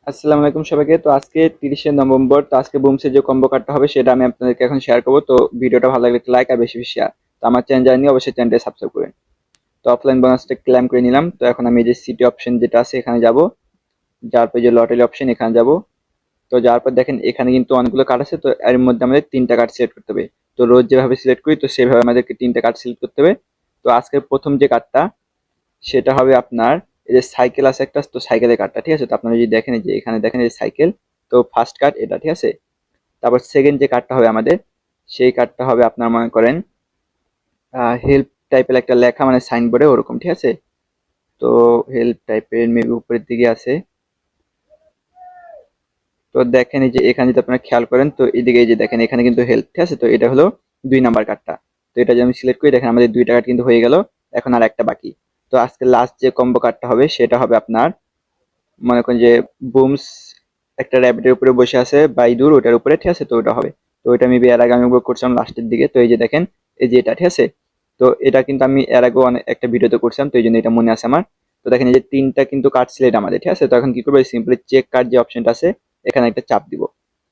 আসসালামু আলাইকুম সবাইকে। তো আজকে 30শে নভেম্বর। তো আজকে বুমসের যে কম্বো কার্ডটা হবে সেটা আমি আপনাদেরকে এখন শেয়ার করবো। তো ভিডিওটা ভালো লাগলে লাইক আর বেশি বেশি শেয়ার। তো আমার চ্যানেল জানিয়ে অবশ্যই চ্যানেলটা সাবস্ক্রাইব করবেন। তো অফলাইন বোনাসটা ক্লেম করে নিলাম। তো এখন আমি এই যে সিটি অপশন যেটা আছে এখানে যাব, যাওয়ার পর যে লটারি অপশন এখানে যাব। তো যাওয়ার পর দেখেন এখানে কিন্তু অনেকগুলো কার্ড আছে, তো এর মধ্যে আমাদের তিনটা কার্ড সিলেক্ট করতে হবে। তো রোজ যেভাবে সিলেক্ট করি তো সেভাবে আমাদেরকে তিনটা কার্ড সিলেক্ট করতে হবে। তো আজকের প্রথম যে কার্ডটা সেটা হবে আপনার এই যে সাইকেল আছে একটা, তো সাইকেলের কার্ডটা, ঠিক আছে। তো আপনারা যদি দেখেন এই যে এখানে দেখেন এই যে সাইকেল, তো ফার্স্ট কার্ড এটা, ঠিক আছে। তারপর সেকেন্ড যে কার্ডটা হবে আমাদের, সেই কার্ডটা হবে আপনার মনে করেন হেল্প টাইপের একটা লেখা, মানে সাইনবোর্ডে ওরকম, ঠিক আছে। তো হেল্প টাইপের মেবি উপরের দিকে আছে। তো দেখেন এই যে এখানে যদি আপনারা খেয়াল করেন তো এদিকে এই যে দেখেন এখানে কিন্তু হেল্প, ঠিক আছে। তো এটা হলো 2 নাম্বার কার্ডটা। তো এটা যদি আমি সিলেক্ট করি দেখেন আমাদের 2টা কার্ড কিন্তু হয়ে গেল। এখন আর একটা বাকি। তো আজকে লাস্ট যে কম্বো কার্ডটা হবে সেটা হবে আপনার মনে করেন যে বুমস একটা র্যাবিটের উপরে বসে আছে বাইদুর ওটার উপরে, ঠিক আছে। তো ওটা হবে। তো এটা মেবি এর আগে আমি উপভোগ করছিলাম লাস্টের দিকে। তো এই যে দেখেন এই যে এটা, ঠিক আছে। তো এটা কিন্তু আমি এর আগেও অনেক একটা ভিডিওতে করছিলাম, তো এই জন্য এটা মনে আছে আমার। তো দেখেন এই যে তিনটা কিন্তু কার্ড সিলেক্ট আমাদের, ঠিক আছে। তো এখন কি করবো, সিম্পলি চেক কার্ড যে অপশনটা আছে এখানে একটা চাপ দিব।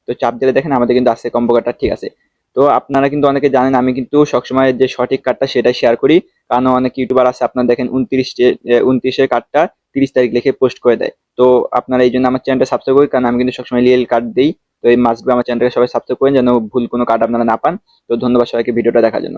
তো চাপ দিলে দেখেন আমাদের কিন্তু আছে কম্বো কার্ডটা, ঠিক আছে। তো আপনারা কিন্তু অনেকে জানেন আমি কিন্তু সবসময় যে সঠিক কার্ডটা সেটা শেয়ার করি। কারণ অনেক ইউটিউবার আছে আপনার দেখেন 29-এর কার্ডটা 30 তারিখ লিখে পোস্ট করে দেয়। তো আপনারা এই জন্য আমার চ্যানেলটা সাবস্ক্রাইব করি, কারণ আমি কিন্তু সবসময় রিয়েল কার্ড দিই। তো এই মাস্ট বি আমার চ্যানেলটাকে সবাই সাবস্ক্রাইব করেন যেন ভুল কোনো কার্ড আপনারা না পান। তো ধন্যবাদ সবাইকে ভিডিওটা দেখার জন্য।